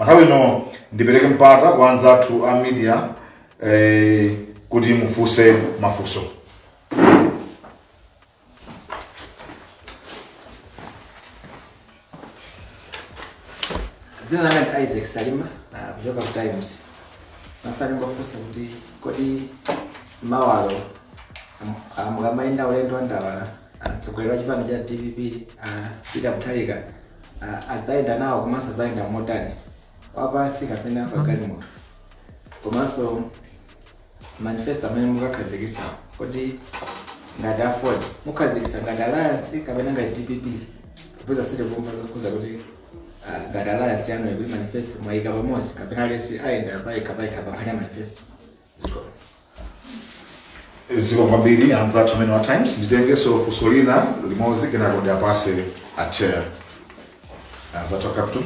Nthawi ino ndipereke mpata kwa anzathu a media kuti mufunse mafunso. Dzina langa Isaac Salima kuchoka ku Times. Nafani ngofunsa kuti kodi mawalo amukamaenda ulendo andawala atsogoleri chipano cha DPP Peter Mutharika adzaenda nawo komanso adzaenda motani wapansi kapena pagalimoto, komanso manifesto amene mukakhazikisa kodi ngati afford mukhazikisa ngati alliance kapena ngati DPP kupeza sile bomba zokuza kuti ngati alliance yanu yakuli manifesto mwaika pamodzi kapena lesi aenda paika pankhani manifesto ziko kwambiri anzathu amene wa Times. Nditengeso funso lina limodzi kenako ndi apase a chair anzathu a Capital.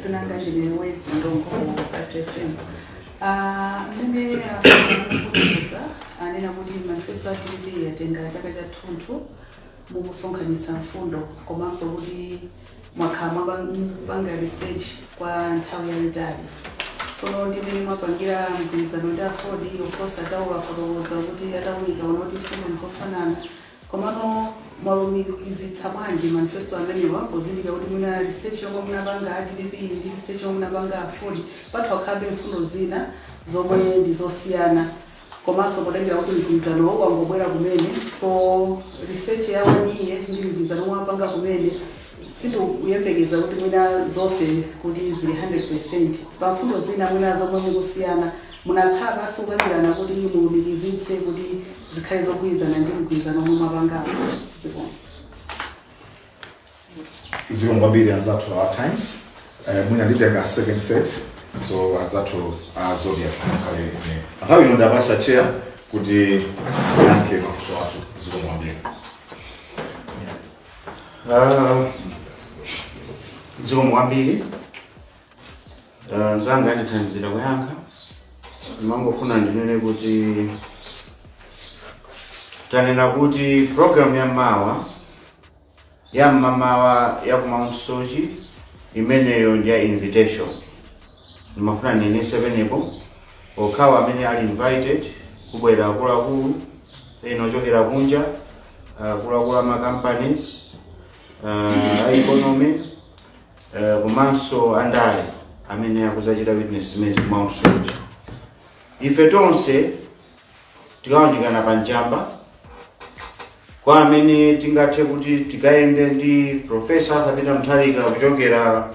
Zinanga Jimewezi Ndongo FM. Mimi nakuuliza nina kuti manifesto ya DPP yatenga chaka cha thunthu mukusonkhanitsa mfundo komanso kuti mwakhala banga research kwa nthawi yayitali. Tsono ndimene mwapangira mgwirizano ndi afford oposa atawafotokoza kuti atawunika unoti mfundo nzofanana. Komano mwalumikizitsa bwanji manifesto amenewa pozindika kuti muna research yomwe munapanga DPP ndi research yomwe munapanga afford pathu akhabe mfundo zina zomwe ndizosiyana. Komanso potengera kuti mgwirizano wangobwera kumene, so research yawo iye ndi mgwirizano mwapanga kumene sindikuyembekeza kuti mwina zonse kuti zili 100%. Pa mfundo zina mwina zomwe mukusiyana munakhala basi ukambirana kuti mulumikizitse kuti zikhale zogwirizana ndi mgwirizano omwe mwapanga. Ziko kwambiri anzathu a Times. Mwina nditenga second set, so anzathu a Zodiac kale ine. Nthawi ino ndapasa chair kuti yanke mafunso athu. Ziko kwambiri. Ziko kwambiri. Nzanga ndithandizira kuyankha. Mangofuna ndinene kuti tanena kuti program ya mamawa ya ku Mount Soji imeneyo ndi ya invitation. Ndimafuna nene 7 epo okhawa amene ali invited kubwera akuluakulu ena ochokera kunja, akuluakulu ama companies, economy, komanso andale amene akuzachita witness imene ku Mount Soji. Ife tonse tikawandikana panjamba kwa amene tingathe kuti tikaende ndi Professor Peter Mutharika kuchokera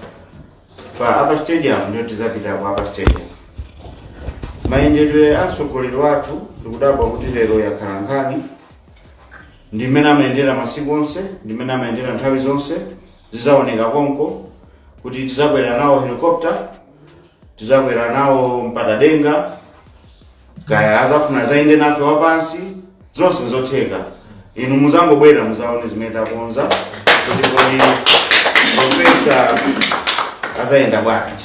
pa Upper Stadium ndio tizapita kwa Upper Stadium. Mayendedwe atsogoleri wathu ndikudabwa kuti lero yakhala nkhani ndi mmene amayendera masiku onse, ndi mmene amayendera nthawi zonse. Zizaoneka konko kuti tizabwera nawo helicopter, tizabwera nawo mpatadenga, kaya azafuna zaende nafe wapansi, zonse zotheka. Inu muzangobwera muzaone zimene takonza kuti kodi Professor azaenda bwanji.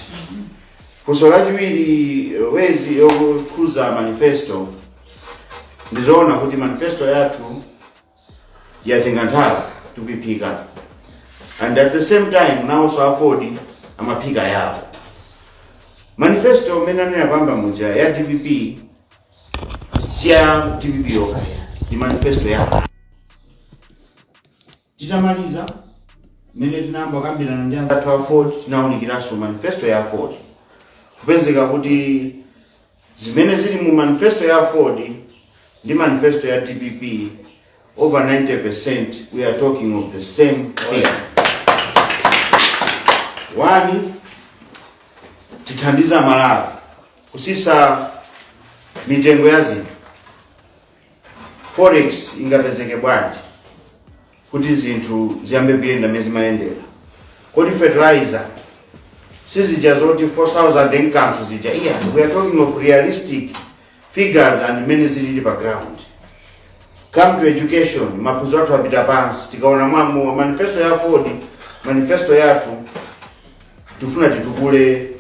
Funso lachiwiri wezi yokhuza manifesto, ndizoona kuti manifesto yathu yatenga nthawi tukuphika, and at the same time nawonso afford amaphika yawo. Manifesto imene anayapamba muja ya DPP siya DPP yokha, ndi manifesto yawo. Titamaliza mene tinamba kambirana ndi anzathu a Ford, tinawunikiranso manifesto ya Ford kupezeka kuti zimene zili mu manifesto ya Ford ndi manifesto ya DPP over 90% we are talking of the same thing. One, tithandiza Malawi kusisa mitengo ya zinthu. Forex ingapezeke bwanji kuti zinthu ziyambe kuyenda mezi mayendera. Kodi fertilizer sizija zoti 4,000 enkanso zija. Yeah, we are talking of realistic figures and many zilili pa ground. Come to education, maphunziro athu apita pansi, tikaona mwamo manifesto ya Ford, manifesto yathu tufuna titukule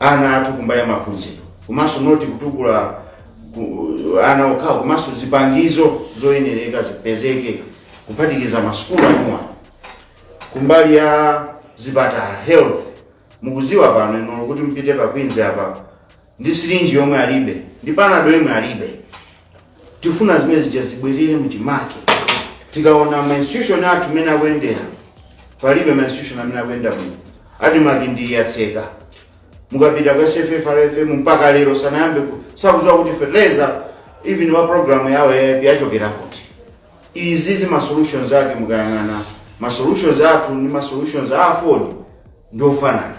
ana athu kumbali ya maphunziro. Komanso noti kutukula ana okhawo komanso zipangizo zoyenereka zipezeke kuphatikiza masukulu anuwa kumbali ya zipatala health. Mukuziwa pano ino kuti mpite pa Queens apa ndi sirinji yomwe alibe ndi panado yomwe alibe. Tifuna zimene zibwerere muchimake. Tikaona ma institution athu mene akuyendera palibe ma institution amene akuyenda bwino ati makindi yatseka. Mukapita kwa SFFRF mpaka lero sanayambe sakuziwa kuti fertilizer even wa program yawo yachokera kuti. Izi ma solutions ake mukayang'ana ma solutions athu ni ma solutions a afford ndofanana.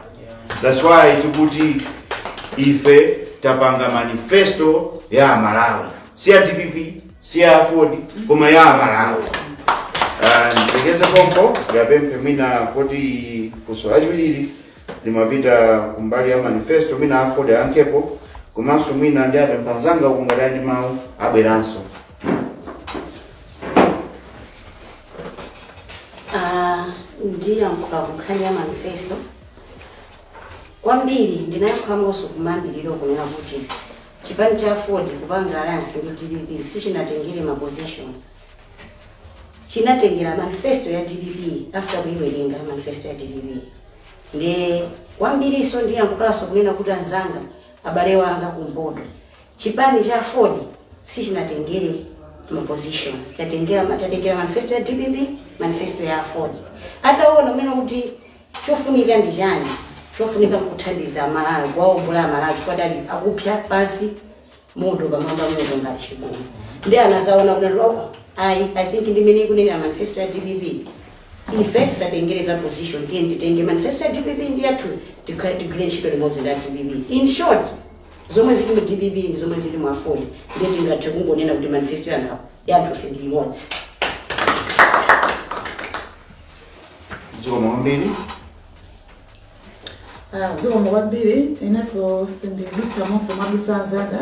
That's why tikuti ife tapanga manifesto ya Malawi. Si ya DPP, si ya afford, koma ya Malawi. Ndegeze pompo ya pempe mina kuti fuso ajiwili limapita kumbali ya manifesto mina afford ankepo komanso mina ndi apempazanga kungalani mawu abweranso. Ndiya nkhani ya manifesto kwambiri ndinayankhamonso kumambiriro kunena kuti chipani cha afford kupanga alliance ndi DPP sichinatengere ma positions, chinatengera manifesto ya DPP after kuiwerenga manifesto ya DPP. Nde kwambiriso ndiyankhulanso kunena kuti anzanga abale wanga kumpoto chipani cha afford sichinatengere ma positions, chatengera manifesto ya DPP, manifesto ya afford. Ataona umene kuti chofunika ndi chani, chofunika kuthandiza Malawi kwaombula Malawi kwadali akupya pasi moto pamwamba moto ngati chibungu. Ndi anazaona kuti I think ndimene kunena manifesto ya DPP ife tisatengereza position titenge manifesto ya DPP ndi yathu tigwire ntchito limodzi ndi DPP. In short, zomwe zili mu DPP ndi zomwe zili mu afford ndi tingathe kungonena kuti manifesto yathu ndi imodzi. Zikomo kwambiri. Zikomo kwambiri ineso sindidutsa monse mwabisanzanga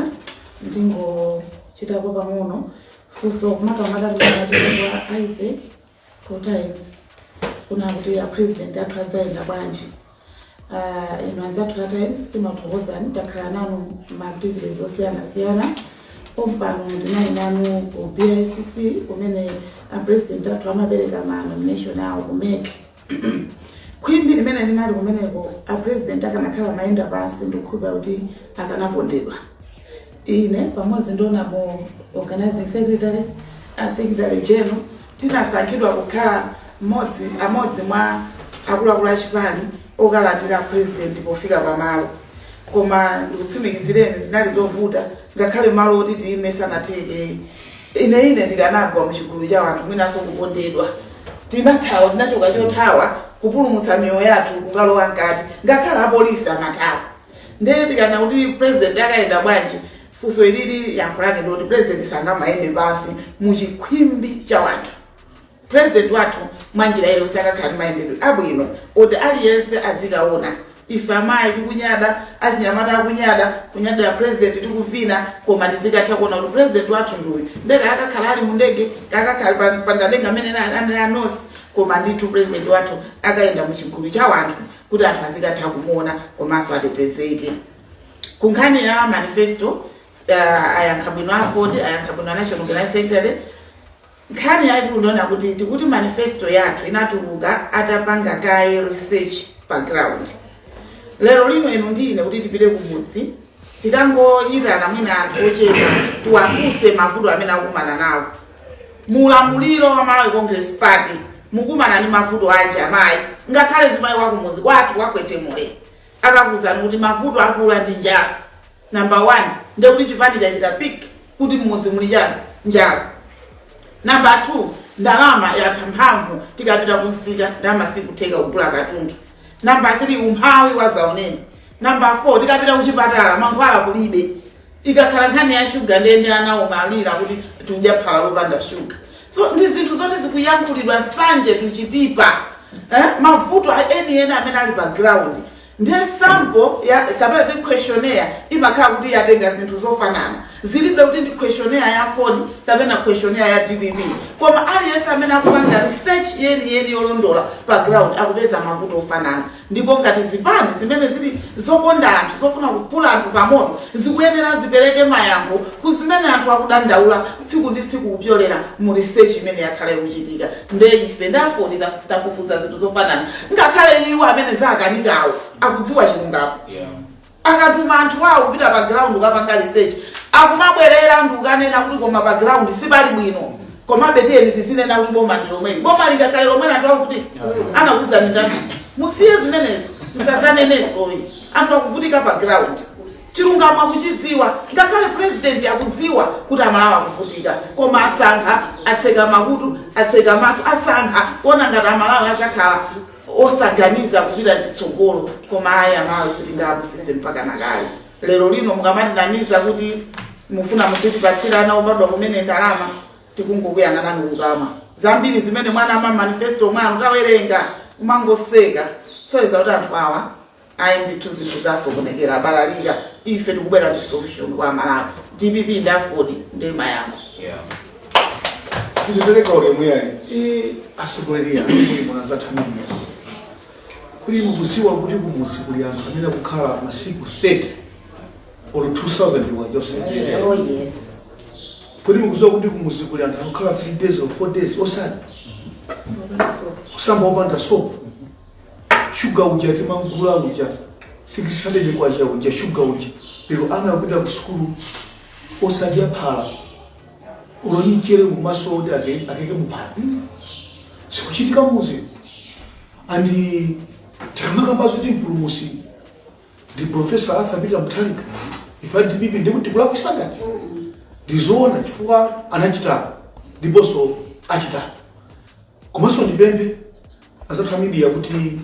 ndingo chitapo pang'ono fuso kumaka kwa Isaac for times kuna kuti ya president athu adzaenda bwanji. Ino anzathu times timathokozani takhala nanu ma-activities osiyana-siyana. Pompano ndinayi nanu ku BICC kumene president athu amapereka ma nomination awo kumeke. Kwimbi limene ndinali kumeneko president akanakhala mayenda pasi ndikukhulupirira kuti akanapondedwa. Ine pamodzi ndiona mu organizing secretary general tinasankhidwa kukhala amodzi mwa akuluakulu achipani okalandira president pofika pamalo. Koma ndikutsimikizireni zinali zovuta ngakhale malo oti tiyime sanateke. Ine ndikanagwa muchigulu cha wanthu mwinaso kupondedwa. Tinachoka chothawa kupulumutsa miyoyo yathu kukalowa nkati ngakhale apolisi amathawa. Ndiye ndikana kuti president akayenda bwanji fuso ilili yankhulake ndoti president sangamayende pasi muchikhwimbi cha wanthu. President wathu mwanjira ile usakakhala mayendedwe abwino oti aliyense azikaona ife amayi tikunyada achinyamata kunyadira president tikuvina koma tizikatha kuona kuti president wathu ndiwe ndege akakhala ali mu ndege akakhala pandalenga amene anosi koma ndithu president wathu akayenda muchigulu cha wanthu kuti anthu azikatha kumuona komanso atetezeke. Kunkhani ya manifesto ayankha bwino afford ayankha bwino national organizing secretary. Nkhani yaikulu ndiona kuti tikuti manifesto yathu inatuluka atapanga kaye research background. Lero lino ino ndine kuti tipite kumudzi tikangoyitana mwina anthu ochepa tiwafuse mavuto amene akumana nawo. Mulamuliro wa Malawi Congress Party mukumana ndi mavuto anji amayi ngakhale zimayi wakumudzi kwathu kwakwetemule akakuzani kuti mavuto akula ndi njala. Number 1 ndekuti chipani chachita pik kuti mmudzi muli chani njala. Number 2 ndalama yatha mphamvu tikapita kunsika ndalama sikutheka kugula katundu. Number 3 umphawi wazaoneni. Number 4 tikapita kuchipatala mankhwala kulibe. Tikakhala nkhani ya shuga ndende anawo malira kuti tudya phala lopanda shuga. So ndi zinthu zote zikuyankhulidwa nsanje tuchitipa. Mavuto eni amene ali background ndiye sample ya kapena ndi questionnaire imakhala kuti yatenga zinthu zofanana zilibe kuti ndi questionnaire ya phone kapena questionnaire ya DBP koma aliyense amene akupanga research yeniyeni yolondola pa ground akupeza mavuto ofanana ndipo ngati zipani zimene zili zokonda anthu zofuna kupula anthu pamoto zikuyenera zipereke mayankho kuzimene anthu akudandaula tsiku ndi tsiku kupyolera mu research imene yakhale kuchitika ndiye ife ndafoni tafufuza zinthu zofanana ngakhale iwo amene zakaningawo akudziwa chilungamo akatuma anthu awo kupita pa ground ukapanga research akumabwerera ndiukanena kuti koma pa ground sipali bwino koma betiyeni tizinena kuti boma ndi lomweli boma lingakhale lomweli anthu akuti anakuza mitatu musiye zimenezo musazanenenso anthu akuvutika pa ground chilungamo akuchidziwa ngakhale president akudziwa kuti amalawa akuvutika koma asankha atseka makutu atseka maso asankha kuona ngati amalawa azakhala osaganiza kupita chitsogolo koma aya amalawa sitingabusise mpaka nakale lero lino mukamandiganiza kuti mufuna mutipatsirana obadwa kumene ndalama tikungokuyang'anani ukama zambiri zimene mwana ama manifesto mwana utawerenga umangoseka soyeza kuti anthu awa ayi ndithu zinthu zasokonekera abalalika ife tikubwera ndi solution kwa amalawa DPP ndafodi ndi mayankho silipereka ulemu yayi asogoleri amene mwanazathamira kuli mukuziwa kuti kumusi kuli anthu amene kukhala masiku 30 or 2000 wajose Oh yes. kuli mukuziwa kuti kumusi kuli anthu akukhala 3 days or 4 days osati kusamba opanda sopo shuga uja timangula uja 600 kwacha uja shuga uja lero ana akupita ku sukulu osadya phala ulonyichere mumaso oti akeke muphala sikuchitika muzi andi tikamakamba zoti mpulumusi ndi Professor Arthur Peter Mutharika ifa DPP ndikuti kulakwisa ndizoona chifukwa anachita ndiponso achita komanso ndipembe azathu media kuti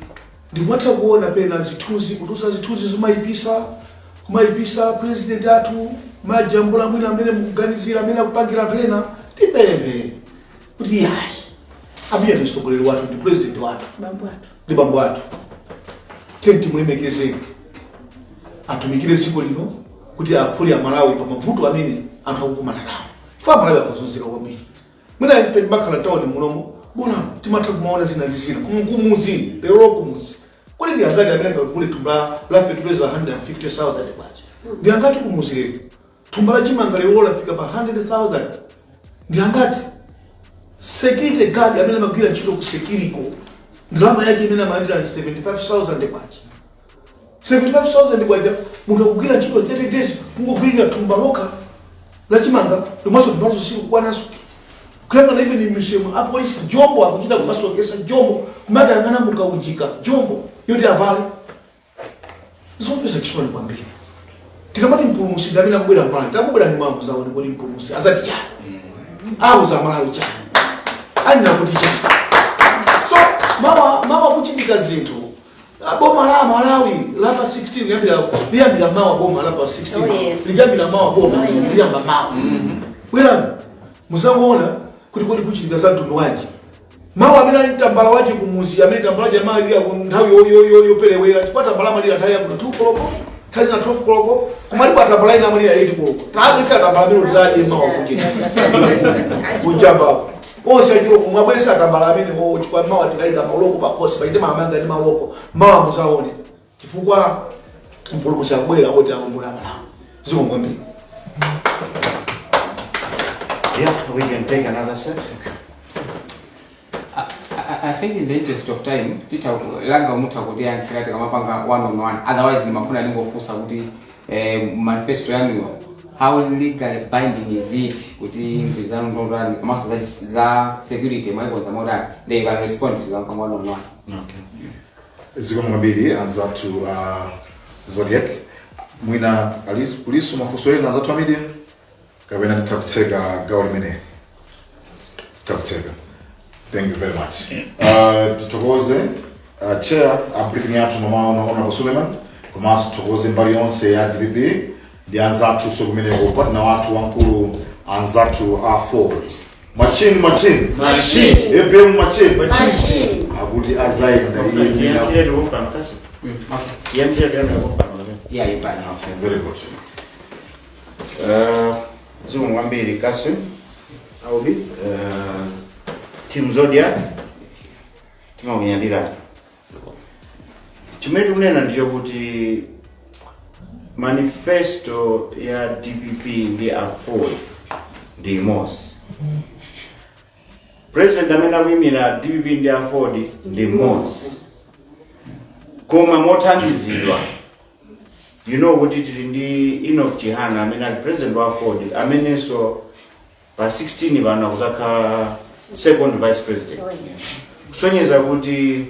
ndimatha kuona pena zithunzi kutusa zithunzi kumayipisa president athu majambula mwina amene mukuganizira amene akupangira pena tipembe kuti yayi abiya msogoleri wathu ndi president wathu ndi bambo athu tenti mulemekezeni atumikire dziko lino kuti aphule amalawi pa mavuto amene anthu akukumana nawo fa amalawi akuzunzika kwambiri mwina ife timakhala tawuni munomo bona timatha kumaona zina ndi zina kumudzi lero kumudzi kodi ndi angati amene angakule thumba la fertilizer 150,000 kwacha ndi angati kumudzi lero thumba la chimanga lero lafika pa 100,000 ndi angati security guard amene amagwira ntchito ku Sekiriko ndalama yake imene amayandira 75,000 kwacha 75,000 kwacha munthu akugwira ntchito 30 days kungogwirira thumba lokha la chimanga lomwenso thumbazo sikukwananso kuyanga na even misemo apolisi jombo akuchita kumasokesa jombo kumadangana mukaunjika jombo yoti avale zofesa kiswani kwambiri tikamati mpulumusi ndamina kubwera mpani takubwera ni mambo zaone kuti mpulumusi azati cha auza malawi cha anina kuti cha so mawa kuchitika zinthu boma la Malawi lapa 16 liyambira mawa boma lapa 16 liyambira mawa boma liyamba mawa bwera muzamuona kuti kodi kuchitika za mtundu wanji mawa amene ali tambala wachi kumuzi amene tambala jamaa ili nthawi yoperewera chifukwa tambala mali nthawi ya 2 koloko kazi na 12 koloko kumali kwa tambala ina mali ya 8 koloko taabisa tambala mili uzali mawa kuchita kujamba ose chilo kumwabwesa tambala amene chifukwa mawa tikaika maloko pakosi paite mamanga ndi maloko mawa muzaone chifukwa mpulumusi akubwera oti akondola Malawi zingomwambiri. Yeah, we can take another set. I think in the interest of time, tita langa muta kudia nkirati kama panga one on one. Otherwise, ni mafuna ningo fusa kuti manifesto yanu how legally binding is it? Kuti ngizano ndondani kama za security mwaiko za moda they will respond to kama one on one. Okay. Ziko mwambiri anza to Zodiac. Mwina police mafuso yenu anza to media. Kabena takutseka government takutseka. Thank you very much. Tutokoze chair briefing yatu mama Honorable Suleiman kumasu tutokoze mbali yonse ya DPP ndi anzatu sokumene kwa na watu wankulu anzatu forward. Machine EPM machine akuti azai ndali Yeah, Okay. Yeah, Yeah, you can. Okay, very good. Zungu mwambiri Kasim Aubi Team Zodiac timaunyandira chimene kunena ndicho kuti manifesto ya DPP ndi afford ndi imodzi. President amene akuyimira DPP ndi afford ndi imodzi, koma mothandizidwa. You know kuti tili ndi Enoch Chihana amene ali president wa afford amenenso pa 16 vana kuzakhala second vice president. Kusonyeza kuti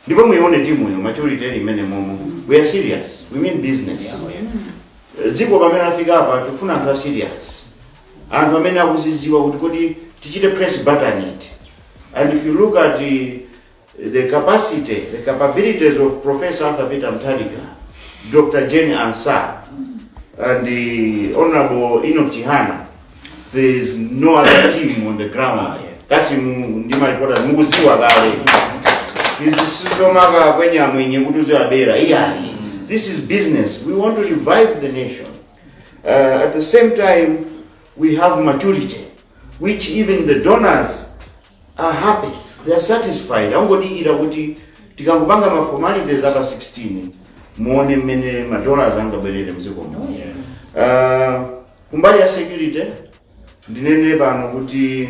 ndipo muione timu yo maturity imene momo. We are serious. We mean business. Ziko pamene afika hapa tukufuna anthu serious. Anthu amene akuziziwa kuti tichite press button it. And if you look at the capacity, the capabilities of Professor Arthur Peter Mutharika, Dr. Jane Ansah, and the Honorable Enoch Chihana, there is no other team on the ground. Kasi ndima reporters mukuziwa gale. Isisomaga kwenye mwenye kutuzo abera. This is business. We want to revive the nation. At the same time, we have maturity, which even the donors are happy. They are satisfied. Angodiira kuti tikangopanga ma formalities aka 16 muone mmene madollars angabwerere mziko. Kumbali ya security ndinene pano kuti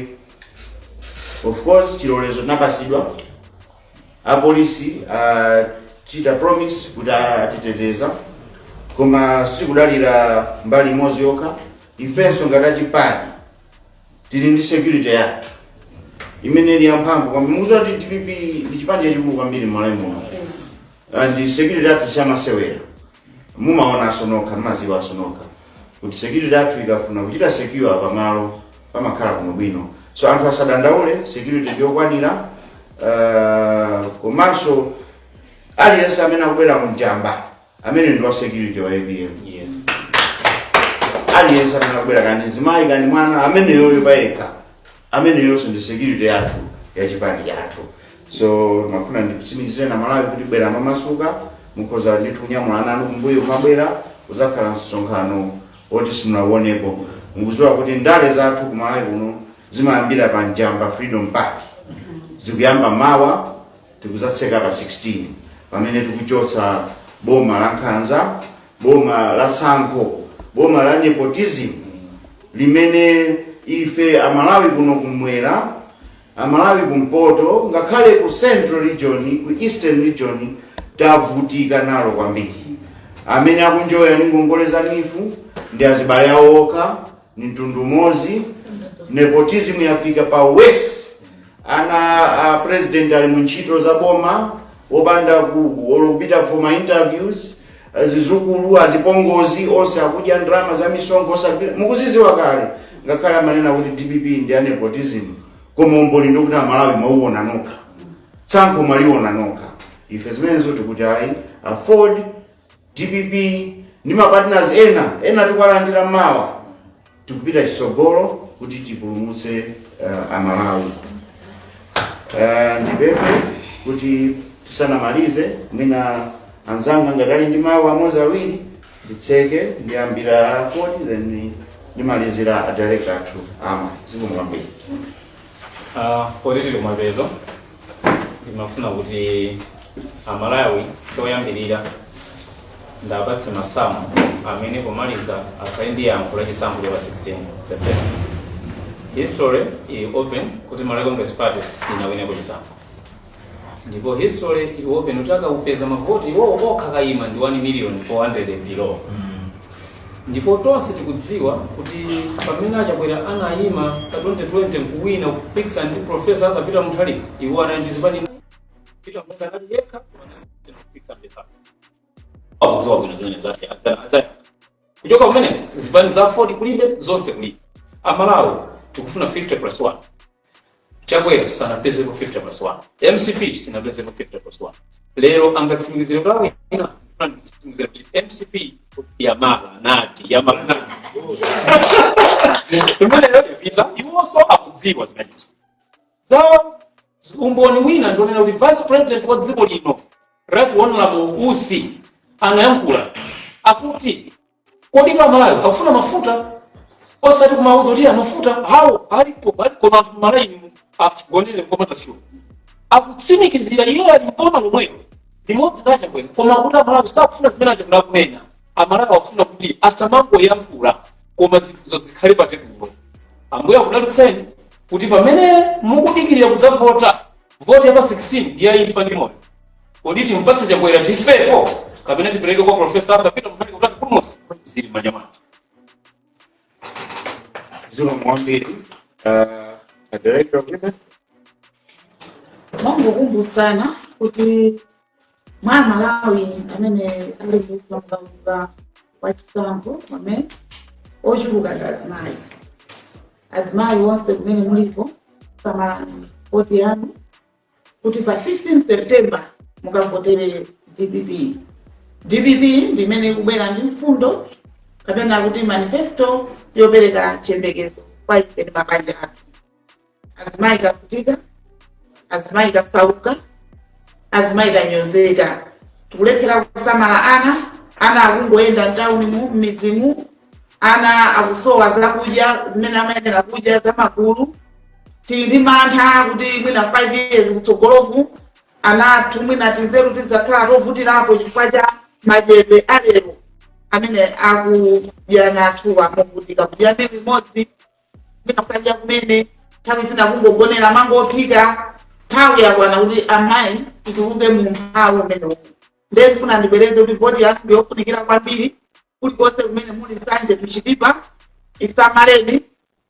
of course chilolezo napasidwa apolisi chita promise kuti atiteteza, koma sikudalira mbali imodzi yokha. Ifenso ngati chipani tili ndi security yathu imene ili yamphamvu kwambiri. Muzoti DPP ndi chipani chachikulu kwambiri m'Malawi muno, and security yathu siyamasewera. Mumaona asonokha maziwa asonokha kuti security yathu ikafuna kuchita secure pamalo pamakhala kuno bwino. So anthu asadandaule, security ndiyokwanira. Komanso aliyense amene akubwera mujamba amene ndi wa security wa ABM. Yes. Aliyense amene akubwera kandi zimayi kandi mwana amene yoyo payekha amene yonse ndi security yathu ya chipani chathu. So mafuna ndikusimikizire na Malawi kuti bwera mamasuka mukhoza ndithu kunyamula nanu kumbuyo kumabwera kuzakhala msonkhano oti simunawonepo. Mukuziwa kuti ndale zathu ku Malawi kuno zimayambira pa Njamba Freedom Park. Zikuyamba mawa tikuzatseka pa 16 pamene tikuchotsa boma la Nkhanza, boma la Tsankho, boma la nepotism limene ife amalawi kuno kumwera, amalawi kumpoto, ngakhale ku central region, ku eastern region tavutika nalo kwambiri. Amene akunjoya ndi ngongole za nifu ndi azibale awo okha ni mtundu umodzi. Nepotism yafika pa west. Ana president ali munchito za boma wopanda olopita for my interviews, zizukulu azipongozi onse akudya ndrama za misongo osagwira. Mukuziziwa kale ngakhale amanena kuti DPP ndi nepotism, koma umboni ndokuti Malawi mauona nokha, Tsankho maliona nokha. Ife zimenezo tikuti ayi afford DPP ndi ma partners ena tikwalandira mawa tikupita chisogolo kuti tipulumutse Amalawi. Ndipepe kuti tisanamalize mina anzanga ngatali ndi mawu amodzi awiri nditseke ndiyambira 40 then ndimalizira director athu ama zikumwambiri. Potitili kumapeto ndimafuna kuti Amalawi choyambirira ndapatse masamu amene pomaliza akhale ndi yankho la chisankho pa 16 September. History is open kuti Malawi Congress Party sinawine ku chisankho. Ndipo history is open utaka upeza mavoti iwo okakayima ndi 1,400,000 below. Ndipo tonse tikudziwa kuti pamene achakwera anayima ka 2020 kuwina kupikisana ndi Professor Arthur Peter Mutharika iwo anali zipani Peter Mutharika yekha kupikisana ndi akudziwa bwino zimene zati kuchoka kumene zipani za 40 kulibe zonse kulibe. Amalawi tikufuna 50+1. Chakwera sanapeze ku 50+1. MCP sinapeze ku 50+1. Lero angatsimikizire kwa ina angatsimikizire kuti MCP ya mala nati ya mala. Kumene yapita iwonso akudziwa zinachizo. Za umboni wina ndionena kuti vice president wa dziko lino Right Honorable Usi anayankhula akuti kodi Malawi akufuna mafuta osati kumauza kuti amafuta hawo alipo koma Malawi akugonere komata fuel akutsimikizira iyo ali mboma lomwelo limodzi lacha kwene koma kuti Malawi sakufuna zimene achakula kumenya Malawi akufuna kuti asamangoyankhula koma zinthu zikhale pa tebulo. Ambuye akudalitseni kuti pamene mukudikirira kudzavota voti ya pa 16 ndiye imfa ndi moyo kodi timpatse chakuyera tifepo kapena tipereke kwa Profesa Adapita Mutali kutaka promosi zili manyamata. Zilo mwambiri director of women. Mambo kumbusana kuti mwana Malawi amene ali kusonga kwa chisango amene ochuluka azimayi. Azimayi wonse kumene mulipo kama voti yanu kuti pa 16 September mukavotere DPP. DPP ndimene kubwera ndi mfundo kapena kuti manifesto yopereka chiyembekezo kwa ife ndi mabanja athu. Azimayi kavutika, azimayi kasauka, azimayi kanyozeka. Tikulephera kusamala ana akungoyenda mtawuni m'midzimu, ana akusowa zakudya zimene amayenera kudya zamagulu. Tili mantha kuti mwina 5 years kutsogoloku ana athu mwina tizeru tizakhala tovutirapo chifukwa cha madyedwe alero amene akudya nathuwa movutika kudya ndi limodzi mwina kusadya kumene nthawi zina kungogonera mangophika nthawi yakwana kuti amayi tituluke mu mphawi umenewu. Ndiye ndifuna ndibwereze kuti voti yathu ndiyofunikira kwambiri kulikonse kumene muli nsanje tuchitipa isamaleni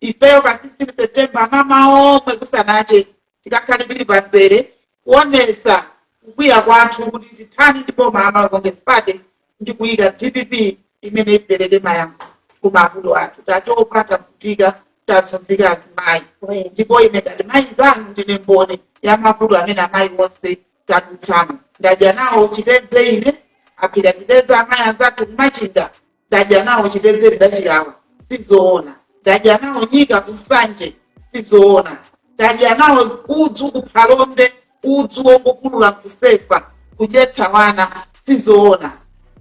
ifeyo pa 16 September mama omwe kusanache tikakhale tili pasere kuonesa kukwiya kwathu kuti tithani ndipo Malawi Congress Party ndi kuyika DPP imene ipereke mayankho ku mavuto athu. Tatopa tavutika tasonzika azimayi ndipo ine ngati mayi zanu ndine mboni ya mavuto amene amayi onse tadutsamo. Ndadya nawo chitedze ine apita chitedze amayi anzathu kumachinga ndadya nawo chitedze lidachilawa sizoona. Ndadya nawo nyika kusanje sizoona. Ndadya nawo udzu kuphalombe udzu wongopulula kusefa kudyetsa wana sizoona.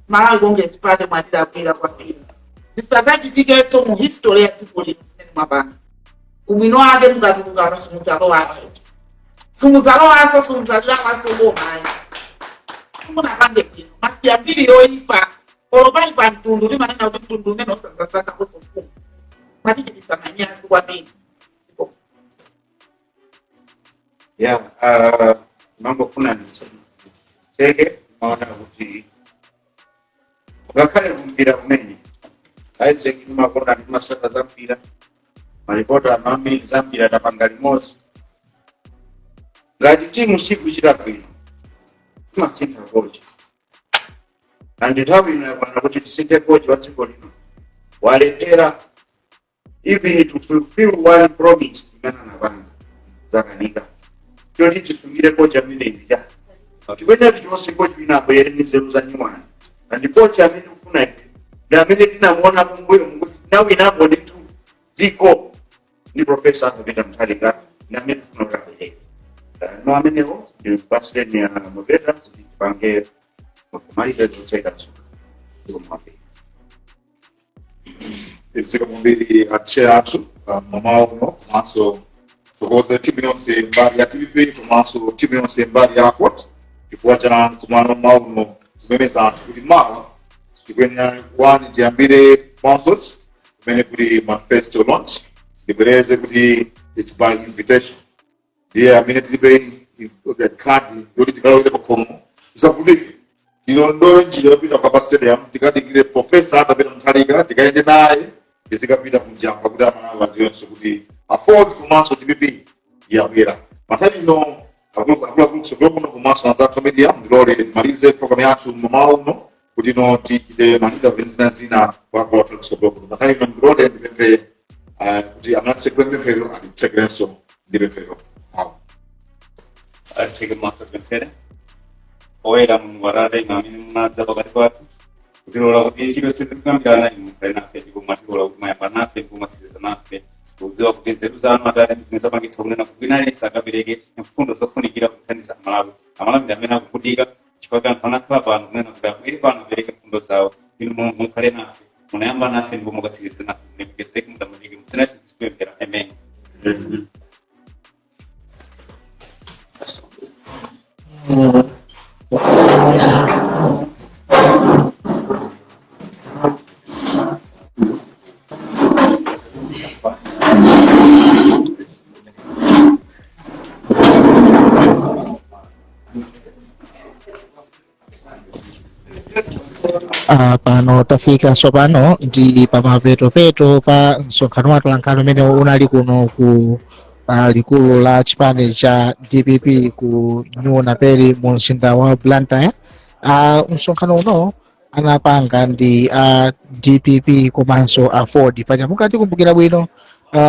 Malawi Congress Party mwatilakwira kwambiri. Zisadzachitikenso mu history ya dziko lino zimene mwapanga. Ubwino wake mukatuluka pa simudzalowaso. Simudzalowaso simudzalilawaso ngomayi. Simunapange bwino. Masiya mbiri yoyipa olopali pa mtundu limanena kuti mtundu umene osadzasaka osofuna. Mwatichitisa manyazi kwambiri. Mambo kuna niseke maana kuti ngakhale kumbira kumene aize kima kona ndi masaka za mpira maripota amami za mpira tapanga limodzi ngati timu siku ichitagwira timasintha kocha and nthawi ino yakwana kuti tisinthe kocha wa dziko lino walephera even to fulfill one promise imene anapanga zakanika choti tisungire kocha amene icha tipenya tichonse kocha wina abwere ndi nzeru za nyuwani and kocha amene ufuna ife ndi amene tinamuona kumbuyo mukuti nawe inapo nditu dziko ndi Profesa Adapita Mutali ndi amene ufuna kuti abwere no amenewo ndi paseni ya mubeta tipange kumaliza zotseka tsuka kumapita Ziko mwambiri ache athu mama uno komanso tukoze timu yonse mbali ya TVP komanso timu yonse mbali ya Airport chifukwa cha kumano mauno kumemeza anthu kuti mawa tikwenya wani tiyambire sponsors kumene kuli manifesto launch tibwereze kuti it's by invitation ndiye amene tilibe kadi yoti tikalowere pakhomo isavulike tilondole njira yopita kwa stadium tikadikire Profesa Adapita Mutali tikaende naye tizikapita kumjamba kuti amalawi aziwenso kuti afford komanso TPP yabwera matali ino akula kusogolo kuno komanso anzathu media ndilole malize program yathu mama uno kuti no tichite manita zina kwa kusogolo kuno matali ino ndilole ndipemphe kuti amanasekwenze fero atitsekerenso ndipemphero atiteke masakwenfere oyera mwarade ngamini mmadza pakati pathu kutilola kuti chilo sitikambirana imukale nafe ndikumatilola kuti mayamba nafe ndikumasiriza nafe kuziwa kuti nzeru zanu atale zinesapangitsa kunena kuti winalesa akapereke mfundo zofunikira kuthandiza amalawi ndi amene akuvutika chifukwa panakhala pano kunena kuti akwiri pano apereke mfundo zawo inu mukhale nafe munayamba nafe ndipo mukatsiriza nafe mulemekezeke mudamulike muzina chizipemphera amen. Pano tafika sopano ndi pamapeto pa msonkhano wa atolankhani umene unali kuno ku likulu la chipani cha DPP ku New Naperi mu mzinda wa Blantyre. Msonkhano uno anapanga ndi DPP komanso a Ford. Paja mukati kumbukira bwino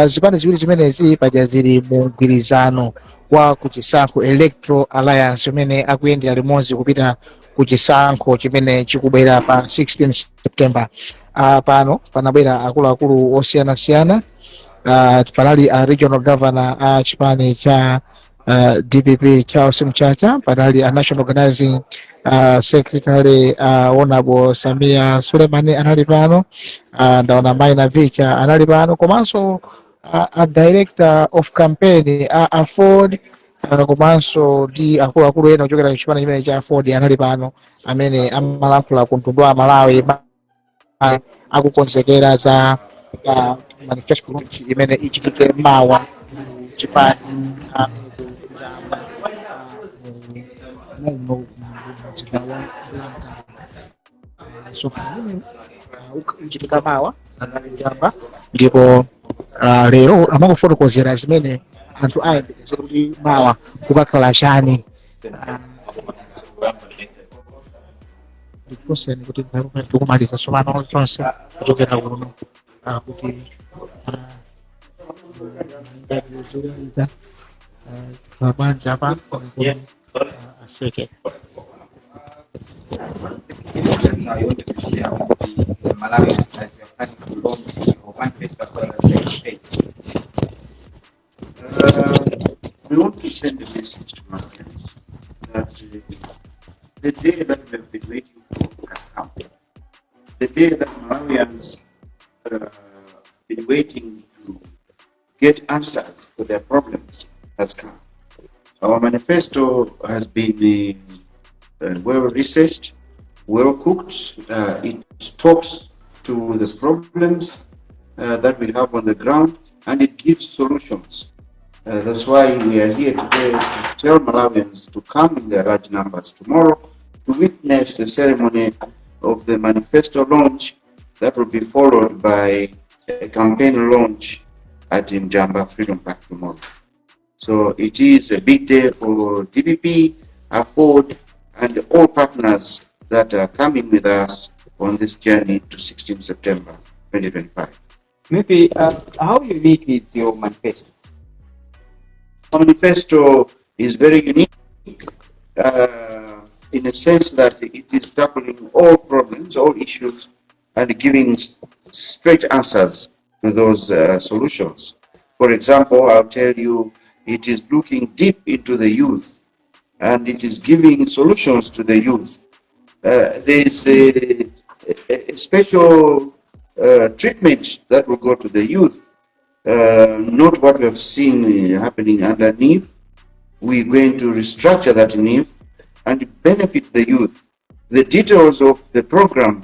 zipani ziwiri zimenezi paja zili mu mgwirizano wa kuchisankho Electoral Alliance umene akuyendera limodzi kupita kuchisankho chimene chikubwera pa 16 September. Pano panabwera akuluakulu osiyanasiyana. Panali a regional governor a chipani cha DPP Charles Mchacha, panali a national organizing secretary Honorable Samia Sulemani anali pano, ndaona Maina Vicha anali pano, komanso a director of campaign a Ford, komanso ndi akuluakulu ena kuchokera chipani chimene cha Ford anali pano, amene amalankhula ku mtundu wa Malawi akukonzekera za manifesto launch imene ichitike mawa chipani uchitika mawa anajamba ndipo lero amakufotokozera zimene anthu ayembekeza kuti mawa kukakhala chani. Ndikuseni kuti tikumaliza sopano zonse kuchokera kuno kuti ndaziriza zikabanja pa aseke. We want to send a message to Malawians that the day that we have been waiting for has come. The day that Malawians been waiting to get answers for their problems has come. Our manifesto has been well researched, well cooked. It talks to the problems that we have on the ground, and it gives solutions. That's why we are here today to tell Malawians to come in their large numbers tomorrow to witness the ceremony of the manifesto launch that will be followed by a campaign launch at Njamba Freedom Park tomorrow. So it is a big day for DPP, Ford, and all partners that are coming with us on this journey to 16 September 2025. Maybe how unique is your manifesto? Our manifesto is very unique in a sense that it is tackling all problems, all issues, and giving straight answers to those solutions. For example, I'll tell you, it is looking deep into the youth, and it is giving solutions to the youth. There is a special treatment that will go to the youth, not what we have seen happening underneath. We're going to restructure that NIF and benefit the youth. The details of the program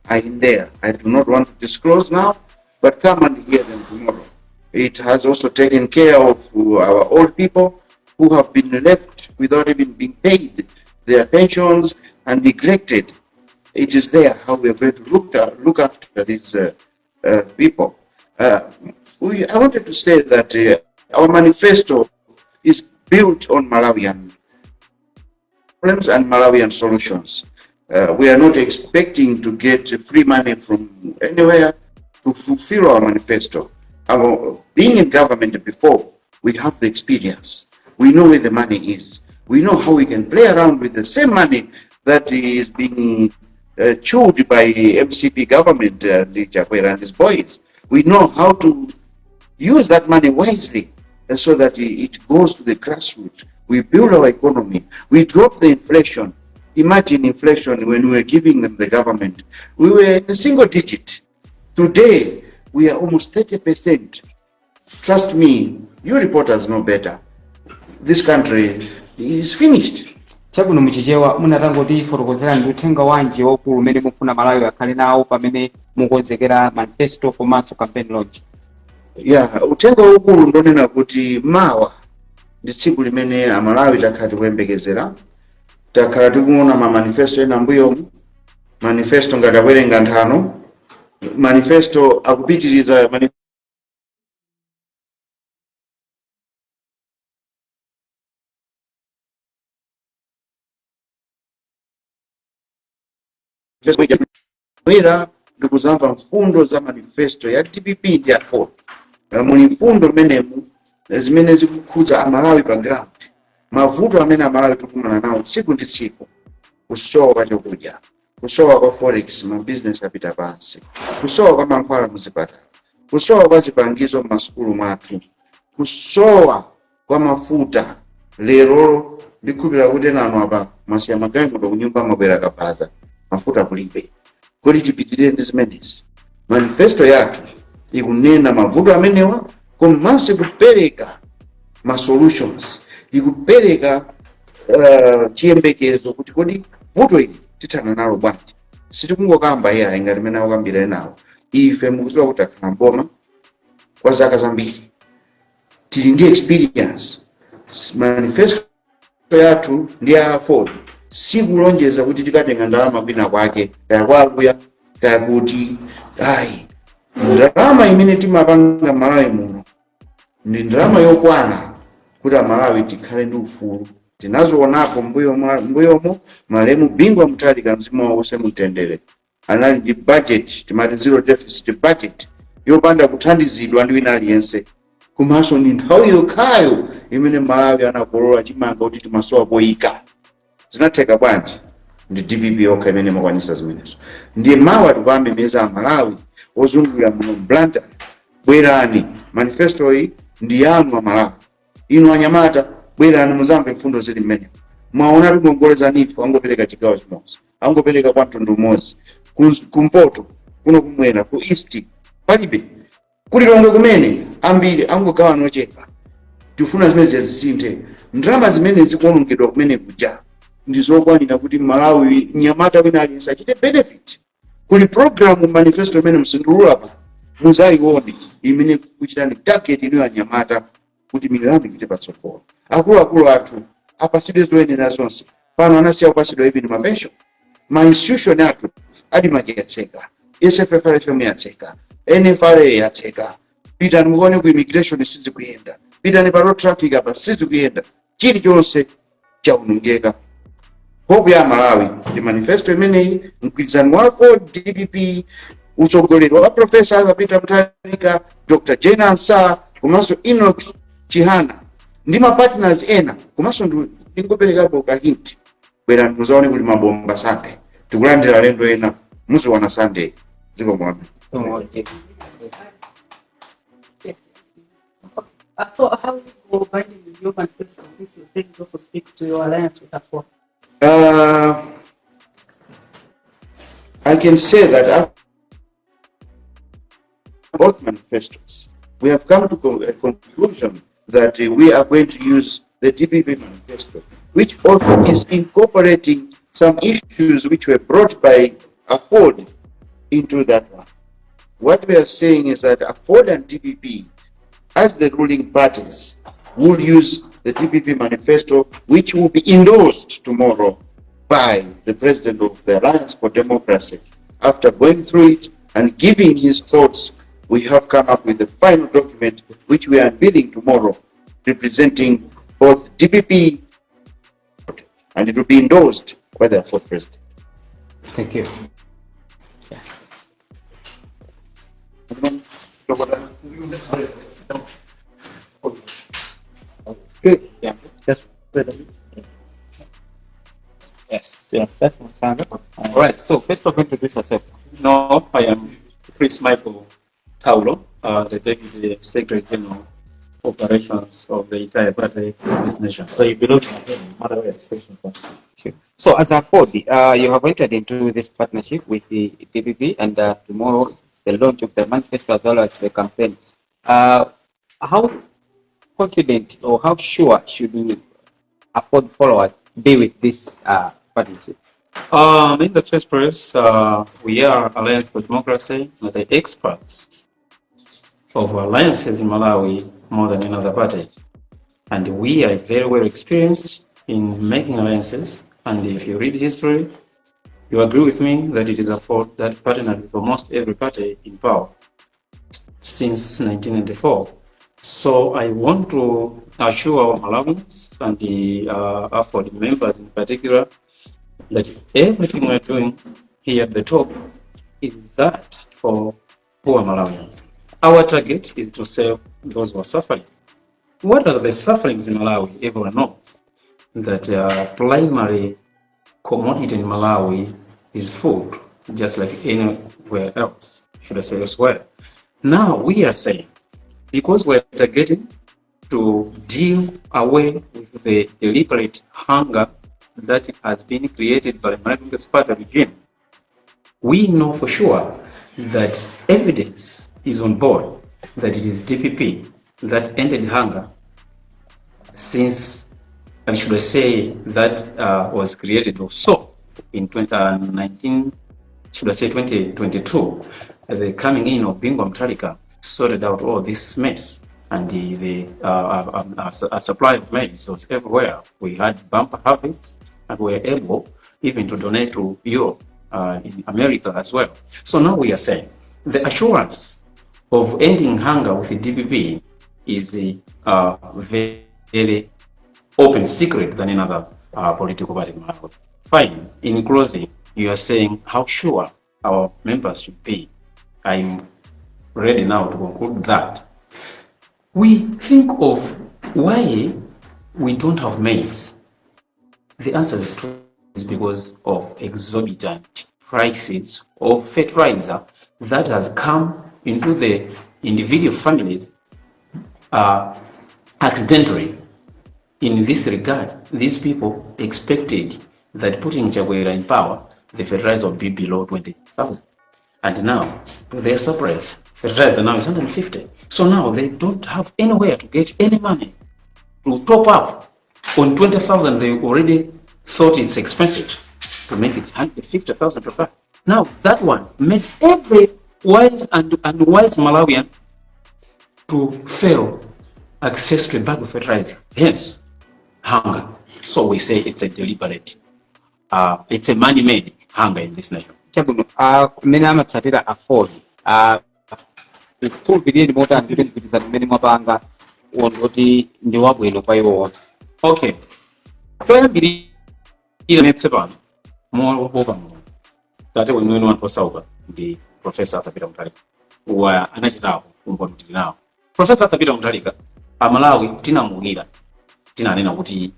are in there. I do not want to disclose now, but come and hear them tomorrow. It has also taken care of our old people who have been left without even being paid their pensions and neglected. It is there how we are going to look after these people. I wanted to say that our manifesto is built on Malawian problems and Malawian solutions. We are not expecting to get free money from anywhere to fulfill our manifesto. Being in government before, we have the experience. We know where the money is. We know how we can play around with the same money that is being chewed by MCP government, Chakwera and his boys. We know how to use that money wisely so that it goes to the grassroots. We build our economy. We drop the inflation. Imagine inflation when we were giving them the government. We were in a single digit. Today, we are almost 30%. Trust me, you reporters know better. This country is finished. chakuno muchichewa munatangoti fotokozera ndi uthenga wanji waukulu umene mufuna Malawi akhale nawo pamene mukonzekera manifesto komanso campaign launch? Yeah, uthenga waukulu ndonena kuti mawa ndi tsiku limene Amalawi takhala tikuyembekezera, takhala tikuona ma manifesto ena mbuyomu, manifesto ngati akwerenga nthano, manifesto akupitiriza Wera ndikuzamva mfundo za manifesto ya DPP ndi ya Ford. Muli mfundo menemu zimene zikukhudza Amalawi pa ground. Mavuto amene Amalawi tikumana nawo tsiku ndi tsiku. Kusowa kwa chakudya, kusowa kwa forex, ma business apita pansi, kusowa kwa mankhwala muzipatala, kusowa kwa zipangizo m'masukulu mwathu, kusowa kwa mafuta. Lero ndikupira kuti nanu apa masiya magalimoto kunyumba mabwera kapaza. Mafuta kulibe. Kodi tipitirire ndi zimenezi. Manifesto yathu ikunena mavuto amenewa komanso kupereka ma solutions, ikupereka chiyembekezo kuti kodi vuto ili tithana nalo bwanji. Sitikungokamba iya ngati mene akambira nawo. Ife mukuziwa kuti akhala mboma kwa zaka zambiri. Tili ndi experience. Manifesto yathu ndi ya Ford sikulonjeza kuti tikatenga ndalama kwina kwake kaya kwakuya kaya kuti ayi ndalama imene timapanga Malawi muno ndi ndalama yokwana kuti Malawi tikhale ndi ufulu. Tinazoonako mbuyomo malemu Bingwa Mutharika mzimu wonse mutendere anali ndi budget, timati zero deficit budget yopanda kuthandizidwa ndi wina aliyense. Komanso ndi nthawi yokhayo imene Malawi anakolola chimanga kuti timasowa poyika. Zinatheka bwanji? Ndi DPP yokha imene makwanisa zimenezo. Ndiye mawa tikuyamemeza Malawi ozungulira muno Blantyre, bwerani manifesto iyi ndi yanu Malawi. Inu anyamata bwerani muzamve mfundo zili mmene. Mwaona tikongoleza nifu angopereka chigawo chimodzi, angopereka kwa mtundu umodzi. Kumpoto kuno kumwera ku east palibe. Kuli Longwe kumene ambiri angogawa nochepa. Tifuna zimene zisinthe. Ndalama zimene zikuonongedwa kumene kuja ndizokwanira kuti Malawi nyamata wina aliyense achite benefit. Kuli program manifesto imene msindulula pa muzayione imene kuchitani target ino ya nyamata kuti milambo ipite patsogolo. Akulu athu apasidwe zoyenera zonse. Pano anasiya kupasidwa even ma pension. Ma institution athu adi majatseka. SFFRFM yatseka. NFRA yatseka. Pitani muone ku immigration sizikuyenda. Pitani pa road traffic apa sizikuyenda. Chilichonse chaunongeka. Hope ya Malawi ndi manifesto imeneyi mkwizano wa Ford DPP utsogoleri wa Professor Peter Mutharika, Dr. Jane Ansah, komanso Enoch Chihana ndi ma partners ena. Komanso ndingoperekapo ka hint. Bwerani muzaone kuli mabomba Sunday. Tikulandira lendo ena muziwana Sunday. Ziko mwabe. So how you go binding with your manifesto since you saying it also speaks to your alliance with Ford? I can say that both manifestos, we have come to a conclusion that we are going to use the DPP manifesto, which also is incorporating some issues which were brought by Ford into that one. What we are saying is that Ford and DPP, as the ruling parties, will use the DPP manifesto, which will be endorsed tomorrow by the President of the Alliance for Democracy. After going through it and giving his thoughts, we have come up with the final document, which we are unveiling tomorrow, representing both DPP, and it will be endorsed by the fourth President. Thank you. Good. Yeah. Yes, that was fine. All right, so first of all, introduce yourself. No, I am Chris Michael Taulo, the Deputy Secretary General operations of the entire party in this nation. So you belong to Malawi Association. So as a Ford, you have entered into this partnership with the DPP, and tomorrow is the launch of the manifesto as well as the campaign. How confident or how sure should we afford followers be with this partnership? In the first place, we are Alliance for Democracy, the experts of alliances in Malawi more than any other party. And we are very well experienced in making alliances. And if you read history, you agree with me that it is a fault that partnered with almost every party in power since 1994. So I want to assure our Malawians and the AFOD members in particular that everything we're doing here at the top is that for poor Malawians. Our target is to save those who are suffering. What are the sufferings in Malawi? Everyone knows that primary commodity in Malawi is food, just like anywhere else, should I say elsewhere. Now we are saying, because we're targeting to deal away with the deliberate hunger that has been created by the Malawi Party regime, we know for sure that evidence is on board that it is DPP that ended hunger since, and should I say, that was created also in 2022. The coming in of Bingu Mutharika sorted out all this mess, and the supply of maize was everywhere. We had bumper harvests, and we were able even to donate to Europe, in America as well. So now we are saying the assurance of ending hunger with the DPP is a very open secret than another political party. Fine. In closing, you are saying how sure our members should be. I'm ready now to conclude that. We think of why we don't have maize. The answer is because of exorbitant prices of fertilizer that has come into the individual families accidentally. In this regard, these people expected that putting Chakwera in power, the fertilizer would be below 20,000. And now, to their surprise, fertilizer now is 150. So now they don't have anywhere to get any money to top up on 20,000. They already thought it's expensive to make it 150,000 per car. Now that one made every wise and unwise Malawian to fail access to a bag of fertilizer, hence hunger. So we say it's a deliberate, it's a money-made hunger in this nation. Chabuno, many amatsatira afford. Tulipidie mota ndile mpitiza many mabanga wondoti ndi wabwino pa iwo. Okay. Faya biri ila metseba mo boba mo. Tate wenu wantu wasauka ndi Professor Atabira Mutharika. Wa anachitawo kumbono tilinawo. Professor Atabira Mutharika Malawi tinamugira. Tinanena kuti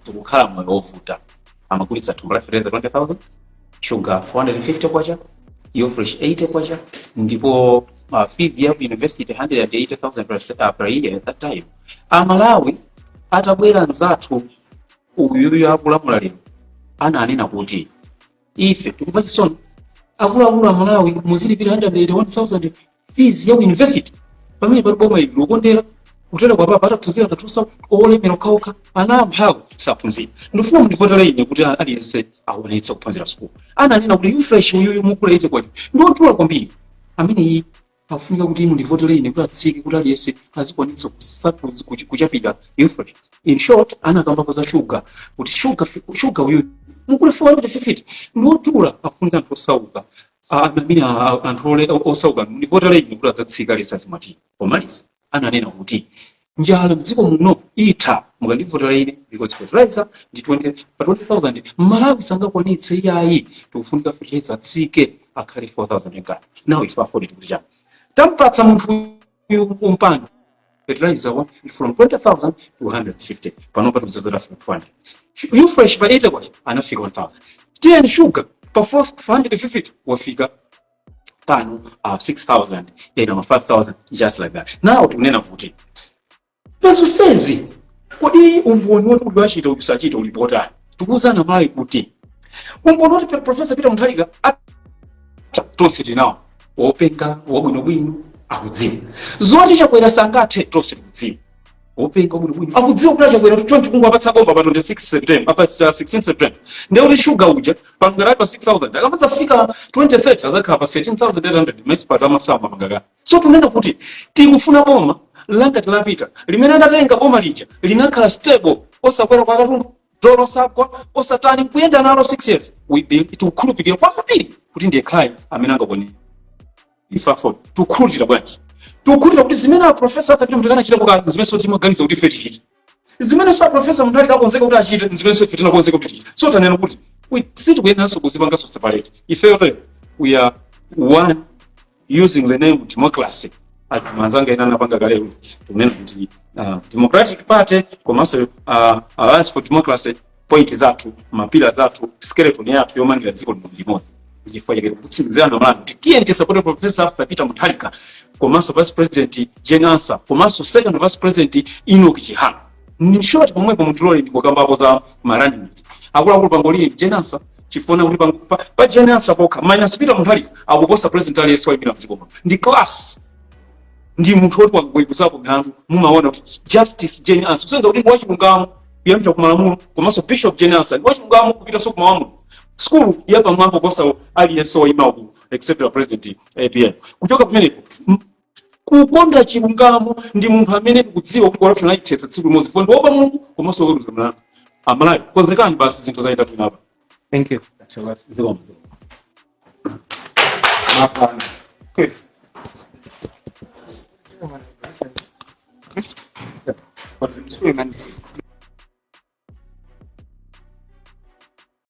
tukukhala moyo wovuta. Amakulitsa tumbula fertilizer 20,000, sugar 450 kwacha, fresh 80 kwacha, ndipo fees ya university 180,000 per year at that time. Malawi atabwera nzathu uyu akulamula lero ananena kuti ife tukupa chisoni akuluakulu Malawi muzilipira 181,000 fees ya university pamene pali boma ili lokondera kutera kwa papa ataphunzira tatusa olemera okhaokha ana amphawi saphunzira. Ndifuna mundivotera ine kuti aliyense aonetse kuphunzira sukulu. Ananena kuti fresh uyu mukulete kwacho ndotula kwambiri amene iyi afunika kuti mundivotera ine kuti atsike kuti aliyense azikwanitsa kuchapira fresh. In short, anakamba za sugar kuti sugar uyu mukule 450 ndotula afunika anthu osauka amene anthu osauka mundivotera ine kuti adzatsika lisazimati pomaliza. Ananena kuti njala mdziko muno itha mukandivotera ine because fertilizer ndi 20,000 Malawi sangakwanitse iyayi tikufunika fertilizer atsike akhale 4,000 ekala. Now if afford it kuja tampatsa munthu umpando fertilizer from 20,000 to 150 panopa tuzazora 200. Fresh pa 8 kwacho anafika 1,000. Then sugar pa 450 wafika pano 6,000 then 5,000 just like that. Now tunena kuti pazonsezi kodi umboni woti kuti wachita usachita ulipotani tikuwuzana malawi kuti umboni woti Profesa Peter Mutharika tonse tinawo wopenga wabwinobwino akudziwa zoti chakwera sangathe tonse tikudziwa wopenga wabwinobwino akudziwa kuti chakwera chonchi kungwapatsa bomba pa 26 September pa 16 September ndeuti shuga uja pangarati pa 6000 akamadza fika 2030 azakhala pa 13800 maexpert amasamba mangaka. So tunena kuti tikufuna boma langa tilapita limene adatenga boma lija linakhala stable osakwera kwa katundu dolo sakwa osatani kuyenda nalo 6 years tikukhulupirira kwambiri kuti ndiye khai amene angabone ifafo tukhulupirira bwanji tukhulupirira kuti zimene Profesa Peter Mutharika achita kuka zimene so timaganiza kuti ife tichita zimene so Profesa Mutharika akonzeka kuti achite zimene so ife tinakonzeka kuti tichita. So tanena kuti sitikuyeneranso kuzipanganso separate ife we are one using the name democracy as manzanga ina napanga kale tunena kuti Democratic Party komanso Alliance for Democracy point zathu mapila zathu skeleton yathu yomangira dziko limodzi chifukwa chake kutsimikizana mlandu kuti tiye support Profesa Peter Mutharika komanso Vice President Jane Ansah komanso Second Vice President Enoch Chihana ni short pomwepo mutulole ndikukamba za marani akulu pangolini Jane Ansah chifuna kuti pa Jane Ansah pokha minus Peter Mutharika akuposa President ali SY bila mdziko ndi class ndi munthu woti wakugoyikuzapo milandu mumaona kuti Justice Jane Ansah kusenza kuti wachilungamo kuyambira kumalamulo komanso Bishop Jane Ansah wachilungamo kupita so kumalamulo school yapa mwambo kosa aliyense wayimawo except the President APN kuchoka kumeneko kukonda chilungamo ndi munthu amene kudziwa kuti corruption aithetsa tsiku limodzi fo ndiopa Mulungu komanso weruza mlandu amalawi konzekani basi zinthu zaita kunapa. Thank you. Okay.